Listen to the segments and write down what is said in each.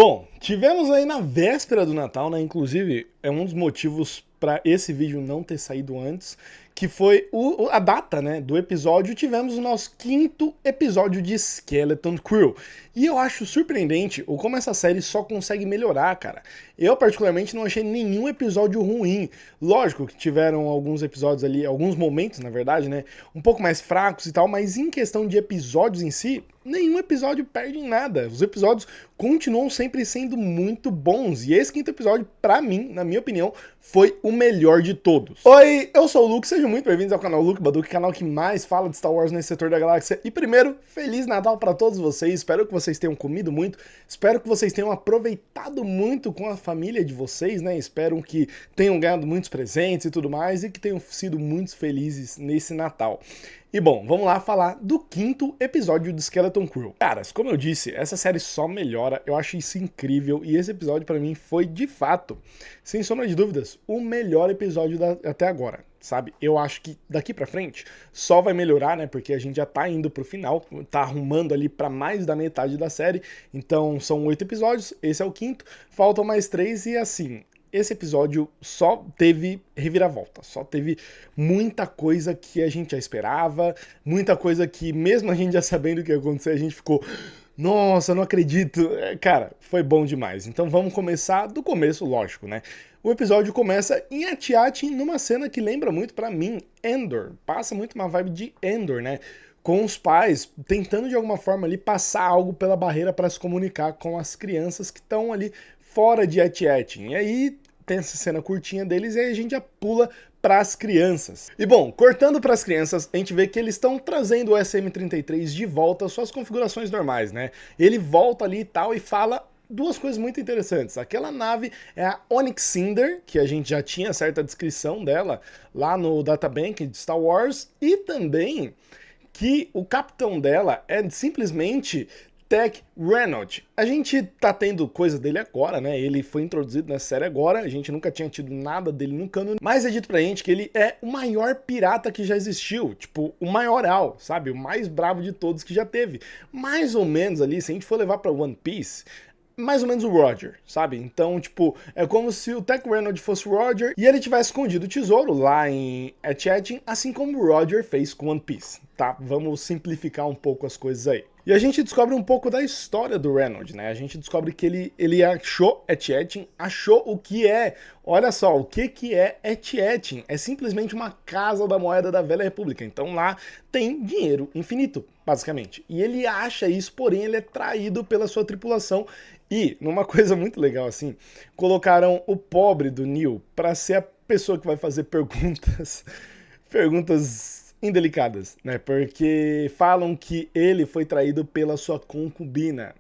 Bom, tivemos aí na véspera do Natal, né? Inclusive, é um dos motivos para esse vídeo não ter saído antes, que foi a data, né, do episódio. Tivemos o nosso 5º episódio de Skeleton Crew. E eu acho surpreendente o como essa série só consegue melhorar, cara. Eu, particularmente, não achei nenhum episódio ruim. Lógico que tiveram alguns episódios ali, alguns momentos, na verdade, né, um pouco mais fracos e tal, mas em questão de episódios em si, nenhum episódio perde em nada. Os episódios continuam sempre sendo muito bons. E esse 5º episódio, pra mim, na minha opinião, foi o melhor de todos. Oi, eu sou o Luke, sejam muito bem-vindos ao canal Luke Baduque, canal que mais fala de Star Wars nesse setor da galáxia. E primeiro, Feliz Natal pra todos vocês, espero que vocês tenham comido muito, espero que vocês tenham aproveitado muito com a família de vocês, né? Espero que tenham ganhado muitos presentes e tudo mais, e que tenham sido muito felizes nesse Natal. E bom, vamos lá falar do 5º episódio do Skeleton Crew. Caras, como eu disse, essa série só melhora, eu acho isso incrível, e esse episódio pra mim foi, de fato, sem sombra de dúvidas, o melhor episódio até agora, sabe? Eu acho que daqui pra frente só vai melhorar, né, porque a gente já tá indo pro final, tá arrumando ali pra mais da metade da série, então são 8 episódios, esse é o 5º, faltam mais 3 e assim... Esse episódio só teve reviravolta, só teve muita coisa que a gente já esperava, muita coisa que mesmo a gente já sabendo o que ia acontecer, a gente ficou, nossa, não acredito. Cara, foi bom demais. Então vamos começar do começo, lógico, né? O episódio começa em AT-AT, numa cena que lembra muito pra mim Endor, passa muito uma vibe de Endor, né? Com os pais tentando de alguma forma ali passar algo pela barreira para se comunicar com as crianças que estão ali fora de AT-AT. E aí tem essa cena curtinha deles e aí a gente já pula para as crianças. E bom, cortando para as crianças, a gente vê que eles estão trazendo o SM-33 de volta às suas configurações normais, né? Ele volta ali e tal e fala duas coisas muito interessantes. Aquela nave é a Onyx Cinder, que a gente já tinha certa descrição dela lá no Databank de Star Wars, e também que o capitão dela é simplesmente Tech Reynolds. A gente tá tendo coisa dele agora, né? Ele foi introduzido nessa série agora, a gente nunca tinha tido nada dele no cânone, mas é dito pra gente que ele é o maior pirata que já existiu, tipo, o maioral, sabe? O mais bravo de todos que já teve. Mais ou menos ali, se a gente for levar pra One Piece, mais ou menos o Roger, sabe? Então, tipo, é como se o Tech Reynolds fosse o Roger e ele tivesse escondido o tesouro lá em AT-AT, assim como o Roger fez com One Piece, tá? Vamos simplificar um pouco as coisas aí. E a gente descobre um pouco da história do Reynolds, né? A gente descobre que ele achou AT-AT, achou o que é, olha só, o que é AT-AT? É simplesmente uma casa da moeda da Velha República, então lá tem dinheiro infinito, basicamente. E ele acha isso, porém ele é traído pela sua tripulação. E, numa coisa muito legal assim, colocaram o pobre do Neil para ser a pessoa que vai fazer perguntas indelicadas, né? Porque falam que ele foi traído pela sua concubina.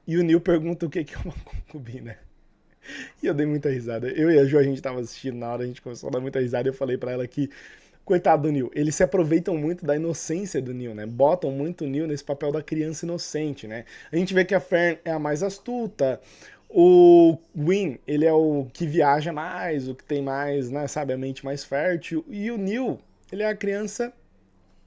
E o Neil pergunta o que é uma concubina. E eu dei muita risada. Eu e a Jo, a gente tava assistindo na hora, a gente começou a dar muita risada e eu falei pra ela que, coitado do Neil, eles se aproveitam muito da inocência do Neil, né? Botam muito o Neil nesse papel da criança inocente, né? A gente vê que a Fern é a mais astuta, o Gwyn, ele é o que viaja mais, o que tem mais, né, sabe, a mente mais fértil, e o Neil, ele é a criança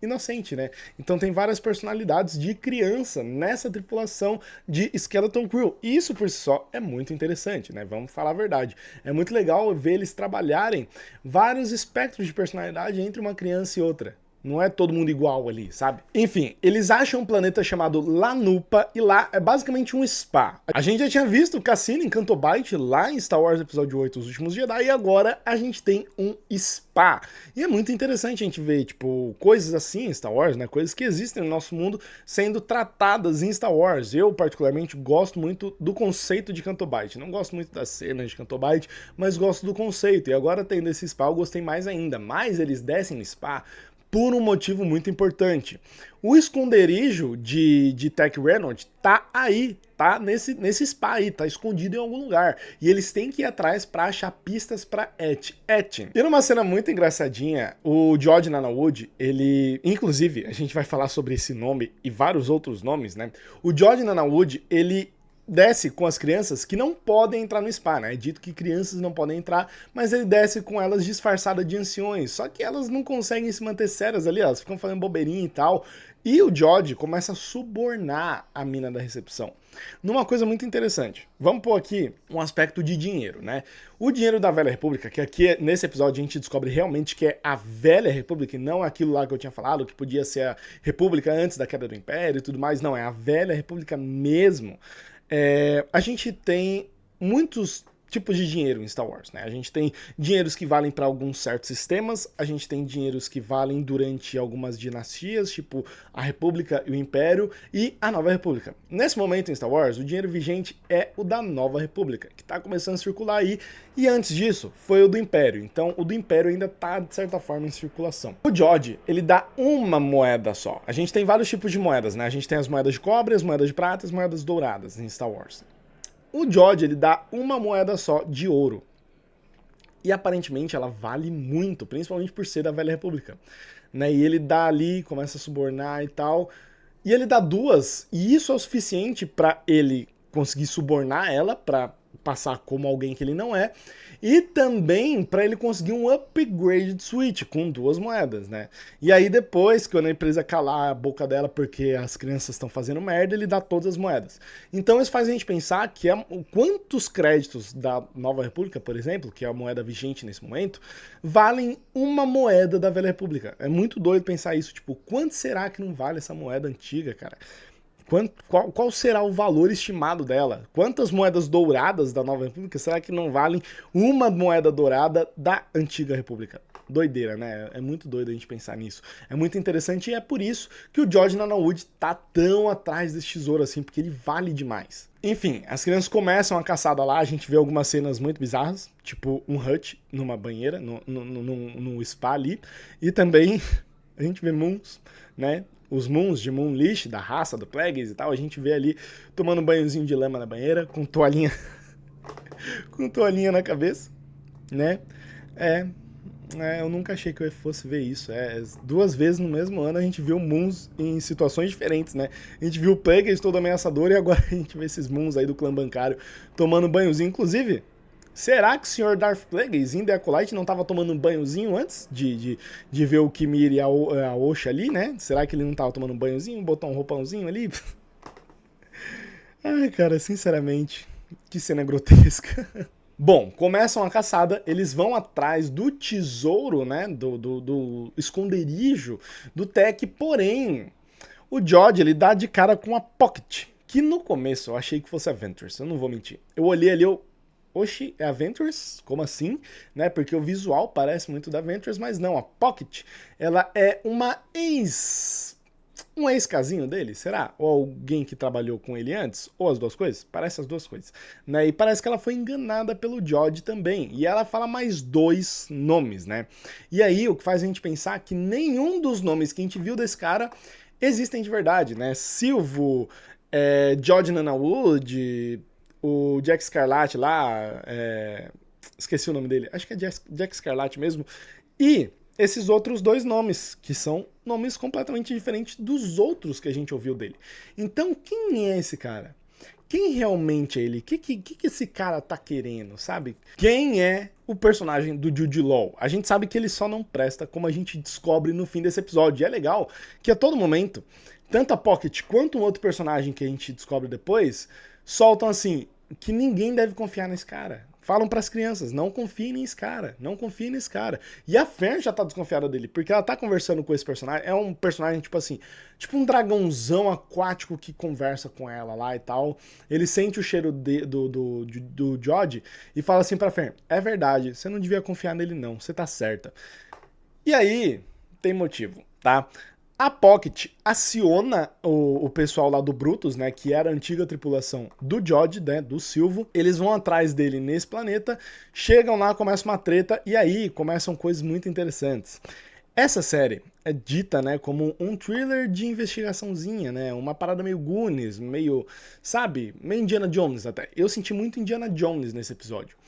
inocente, né? Então tem várias personalidades de criança nessa tripulação de Skeleton Crew. E isso por si só é muito interessante, né? Vamos falar a verdade. É muito legal ver eles trabalharem vários espectros de personalidade entre uma criança e outra. Não é todo mundo igual ali, sabe? Enfim, eles acham um planeta chamado Lanupa e lá é basicamente um spa. A gente já tinha visto o Cassino em Canto Bight lá em Star Wars Episódio 8, Os Últimos Jedi, e agora a gente tem um spa. E é muito interessante a gente ver, tipo, coisas assim em Star Wars, né? Coisas que existem no nosso mundo sendo tratadas em Star Wars. Eu, particularmente, gosto muito do conceito de Canto Bight. Não gosto muito das cenas de Canto Bight, mas gosto do conceito. E agora tendo esse spa, eu gostei mais ainda. Mas eles descem no spa por um motivo muito importante. O esconderijo de Tech Reynolds tá aí, tá nesse spa aí, tá escondido em algum lugar. E eles têm que ir atrás para achar pistas para AT-AT. E numa cena muito engraçadinha, o George Nanawood, ele... Inclusive, a gente vai falar sobre esse nome e vários outros nomes, né? O George Nanawood, ele desce com as crianças que não podem entrar no spa, né? É dito que crianças não podem entrar, mas ele desce com elas disfarçadas de anciões. Só que elas não conseguem se manter sérias ali, elas ficam fazendo bobeirinha e tal. E o George começa a subornar a mina da recepção. Numa coisa muito interessante. Vamos pôr aqui um aspecto de dinheiro, né? O dinheiro da Velha República, que aqui nesse episódio a gente descobre realmente que é a Velha República e não aquilo lá que eu tinha falado, que podia ser a República antes da queda do Império e tudo mais. Não, é a Velha República mesmo. A gente tem muitos tipos de dinheiro em Star Wars, né? A gente tem dinheiros que valem para alguns certos sistemas, a gente tem dinheiros que valem durante algumas dinastias, tipo a República e o Império, e a Nova República. Nesse momento em Star Wars, o dinheiro vigente é o da Nova República, que tá começando a circular aí, e antes disso foi o do Império, então o do Império ainda tá, de certa forma, em circulação. O George, ele dá uma moeda só. A gente tem vários tipos de moedas, né? A gente tem as moedas de cobre, as moedas de prata e as moedas douradas em Star Wars. O George, ele dá uma moeda só de ouro. E aparentemente ela vale muito, principalmente por ser da Velha República. Né? E ele dá ali, começa a subornar e tal. E ele dá duas, e isso é o suficiente para ele conseguir subornar ela, para passar como alguém que ele não é, e também para ele conseguir um upgrade de Switch com duas moedas, né? E aí depois, quando a empresa calar a boca dela porque as crianças estão fazendo merda, ele dá todas as moedas. Então isso faz a gente pensar que quantos créditos da Nova República, por exemplo, que é a moeda vigente nesse momento, valem uma moeda da Velha República. É muito doido pensar isso, tipo, quanto será que não vale essa moeda antiga, cara? Qual será o valor estimado dela? Quantas moedas douradas da Nova República será que não valem uma moeda dourada da Antiga República? Doideira, né? É muito doido a gente pensar nisso. É muito interessante e é por isso que o George Nanawood tá tão atrás desse tesouro assim, porque ele vale demais. Enfim, as crianças começam a caçada lá, a gente vê algumas cenas muito bizarras, tipo um hut numa banheira, no spa ali, e também a gente vê Moons, né? Os Moons de Moonlish, da raça do Plagueis e tal, a gente vê ali tomando um banhozinho de lama na banheira, com toalhinha com toalhinha na cabeça, né? Eu nunca achei que eu fosse ver isso. Duas vezes no mesmo ano a gente viu Moons em situações diferentes, né? A gente viu o Plagueis todo ameaçador e agora a gente vê esses Moons aí do clã bancário tomando um banhozinho. Inclusive, será que o Sr. Darth Plagueis em The Acolyte não estava tomando um banhozinho antes de ver o Kimir e a Osha ali, né? Será que ele não estava tomando um banhozinho, botou um roupãozinho ali? Ai, cara, sinceramente, que cena grotesca. Bom, começam a caçada, eles vão atrás do tesouro, né, do esconderijo do Tech, porém, o George, ele dá de cara com a Pocket, que no começo eu achei que fosse a Ventress, eu não vou mentir. Eu olhei ali, oxi, é a Ventress? Como assim? Né? Porque o visual parece muito da Ventress, mas não, a Pocket, ela é um ex-casinho dele, será? Ou alguém que trabalhou com ele antes? Ou as duas coisas? Parece as duas coisas. Né? E parece que ela foi enganada pelo George também. E ela fala mais dois nomes, né? E aí o que faz a gente pensar que nenhum dos nomes que a gente viu desse cara existem de verdade, né? Silvo, George Nanawood, o Jack Scarlatti lá, esqueci o nome dele, acho que é Jack Scarlatti mesmo, e esses outros dois nomes, que são nomes completamente diferentes dos outros que a gente ouviu dele. Então, quem é esse cara? Quem realmente é ele? O que esse cara tá querendo, sabe? Quem é o personagem do Jude Law? A gente sabe que ele só não presta, como a gente descobre no fim desse episódio. E é legal que a todo momento, tanto a Pocket quanto um outro personagem que a gente descobre depois, soltam assim, que ninguém deve confiar nesse cara. Falam pras crianças, não confiem nesse cara, não confiem nesse cara. E a Fern já tá desconfiada dele, porque ela tá conversando com esse personagem, é um personagem tipo assim, tipo um dragãozão aquático que conversa com ela lá e tal. Ele sente o cheiro do George e fala assim pra Fern, é verdade, você não devia confiar nele não, você tá certa. E aí, tem motivo, tá? A Pocket aciona o pessoal lá do Brutus, né, que era a antiga tripulação do George, né, do Silvo. Eles vão atrás dele nesse planeta, chegam lá, começa uma treta, e aí começam coisas muito interessantes. Essa série é dita, né, como um thriller de investigaçãozinha, né, uma parada meio Goonies, meio, sabe, meio Indiana Jones até. Eu senti muito Indiana Jones nesse episódio.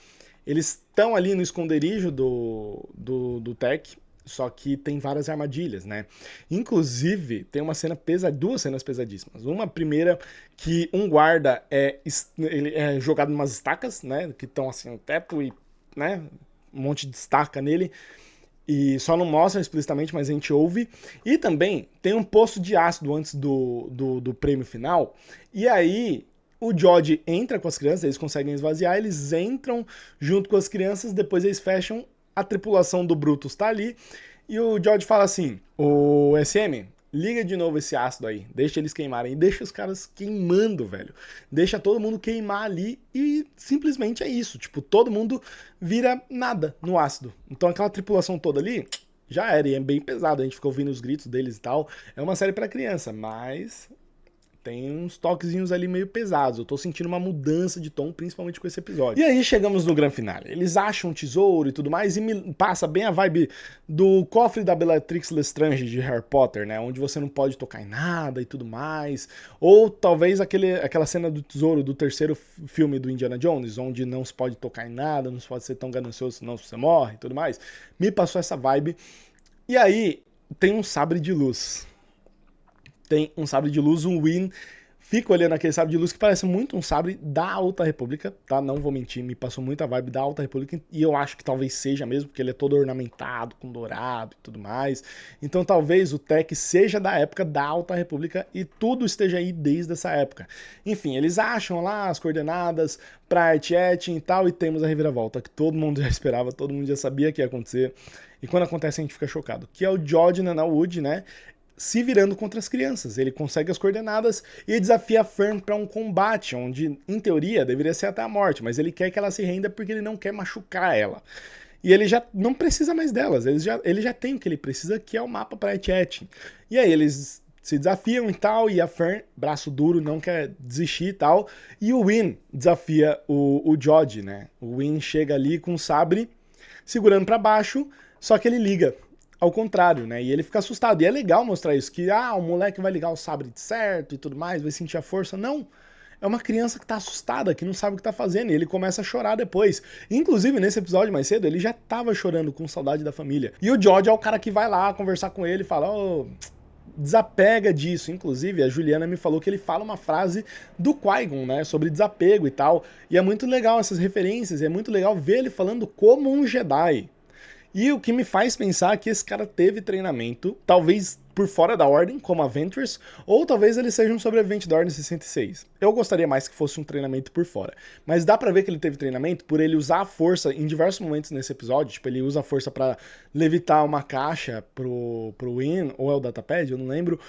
Eles estão ali no esconderijo do Tech, só que tem várias armadilhas, né? Inclusive, tem duas cenas pesadíssimas. Uma primeira, que um guarda ele é jogado em umas estacas, né? Que estão assim no teto e, né? Um monte de estaca nele. E só não mostra explicitamente, mas a gente ouve. E também tem um poço de ácido antes do prêmio final. E aí o George entra com as crianças, eles conseguem esvaziar, eles entram junto com as crianças, depois eles fecham, a tripulação do Brutus tá ali. E o George fala assim, o SM, liga de novo esse ácido aí, deixa eles queimarem, deixa os caras queimando, velho. Deixa todo mundo queimar ali e simplesmente é isso, tipo, todo mundo vira nada no ácido. Então aquela tripulação toda ali, já era, e é bem pesado, a gente fica ouvindo os gritos deles e tal. É uma série pra criança, mas tem uns toquezinhos ali meio pesados. Eu tô sentindo uma mudança de tom, principalmente com esse episódio. E aí chegamos no grande finale. Eles acham um tesouro e tudo mais, e me passa bem a vibe do cofre da Bellatrix Lestrange de Harry Potter, né? Onde você não pode tocar em nada e tudo mais. Ou talvez aquela cena do tesouro do terceiro filme do Indiana Jones, onde não se pode tocar em nada, não se pode ser tão ganancioso, senão você morre e tudo mais. Me passou essa vibe. E aí tem um sabre de luz. Tem um sabre de luz, um Win. Fico olhando aquele sabre de luz que parece muito um sabre da Alta República, tá? Não vou mentir, me passou muita vibe da Alta República e eu acho que talvez seja mesmo, porque ele é todo ornamentado, com dourado e tudo mais. Então talvez o tech seja da época da Alta República e tudo esteja aí desde essa época. Enfim, eles acham lá as coordenadas pra Artiet e tal, e temos a reviravolta que todo mundo já esperava, todo mundo já sabia que ia acontecer. E quando acontece a gente fica chocado, que é o George Nanawood, né? Se virando contra as crianças. Ele consegue as coordenadas e desafia a Fern para um combate, onde, em teoria, deveria ser até a morte, mas ele quer que ela se renda porque ele não quer machucar ela. E ele já não precisa mais delas, ele já tem o que ele precisa, que é o mapa para Etchettin. E aí eles se desafiam e tal, e a Fern, braço duro, não quer desistir e tal, e o Win desafia o George, né? O Win chega ali com o sabre, segurando para baixo, só que ele liga ao contrário, né? E ele fica assustado. E é legal mostrar isso, que o moleque vai ligar o sabre de certo e tudo mais, vai sentir a força. Não. É uma criança que tá assustada, que não sabe o que tá fazendo, e ele começa a chorar depois. Inclusive, nesse episódio mais cedo, ele já tava chorando com saudade da família. E o George é o cara que vai lá conversar com ele e fala, desapega disso. Inclusive, a Juliana me falou que ele fala uma frase do Qui-Gon, né, sobre desapego e tal. E é muito legal essas referências, e é muito legal ver ele falando como um Jedi. E o que me faz pensar que esse cara teve treinamento, talvez por fora da Ordem, como a Ventress, ou talvez ele seja um sobrevivente da Ordem 66. Eu gostaria mais que fosse um treinamento por fora. Mas dá pra ver que ele teve treinamento por ele usar a força em diversos momentos nesse episódio. Tipo, ele usa a força pra levitar uma caixa pro Win, ou é o Datapad, eu não lembro.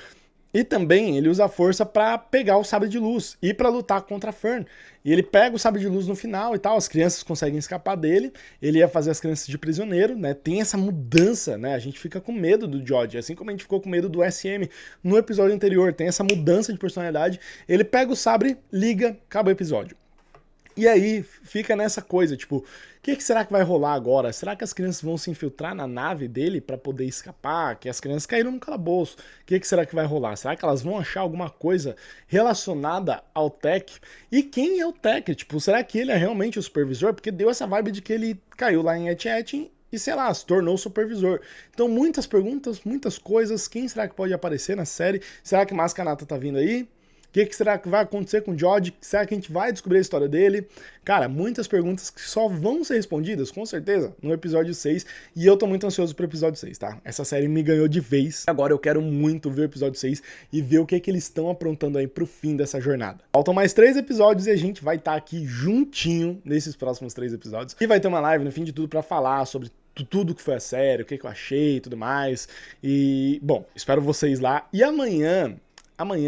E também ele usa a força pra pegar o sabre de luz e pra lutar contra a Fern. E ele pega o sabre de luz no final e tal, as crianças conseguem escapar dele, ele ia fazer as crianças de prisioneiro, né? Tem essa mudança, né? A gente fica com medo do George, assim como a gente ficou com medo do SM no episódio anterior. Tem essa mudança de personalidade, ele pega o sabre, liga, acaba o episódio. E aí fica nessa coisa, tipo, o que será que vai rolar agora? Será que as crianças vão se infiltrar na nave dele para poder escapar? Que as crianças caíram no calabouço. O que será que vai rolar? Será que elas vão achar alguma coisa relacionada ao Tech? E quem é o Tech? Tipo, será que ele é realmente o supervisor? Porque deu essa vibe de que ele caiu lá em Etchettin e, sei lá, se tornou supervisor. Então, muitas perguntas, muitas coisas. Quem será que pode aparecer na série? Será que Maskanata tá vindo aí? O que será que vai acontecer com o George? Será que a gente vai descobrir a história dele? Cara, muitas perguntas que só vão ser respondidas, com certeza, no episódio 6. E eu tô muito ansioso pro episódio 6, tá? Essa série me ganhou de vez. Agora eu quero muito ver o episódio 6 e ver o que eles estão aprontando aí pro fim dessa jornada. Faltam mais 3 episódios e a gente vai estar aqui juntinho nesses próximos 3 episódios. E vai ter uma live no fim de tudo pra falar sobre tudo que foi a série, o que eu achei e tudo mais. E, bom, espero vocês lá. E amanhã,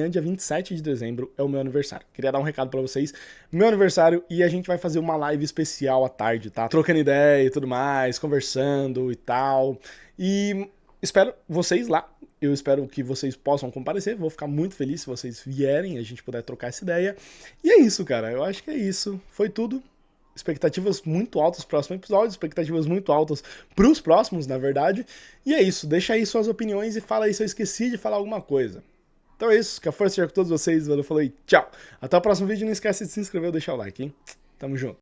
dia 27 de dezembro, é o meu aniversário. Queria dar um recado pra vocês. Meu aniversário, e a gente vai fazer uma live especial à tarde, tá? Trocando ideia e tudo mais, conversando e tal. E espero vocês lá. Eu espero que vocês possam comparecer. Vou ficar muito feliz se vocês vierem e a gente puder trocar essa ideia. E é isso, cara. Eu acho que é isso. Foi tudo. Expectativas muito altas pro próximo episódio, expectativas muito altas pros próximos, na verdade. E é isso. Deixa aí suas opiniões e fala aí se eu esqueci de falar alguma coisa. Então é isso, que a força seja com todos vocês, valeu, falou e tchau. Até o próximo vídeo, não esquece de se inscrever ou deixar o like, hein? Tamo junto.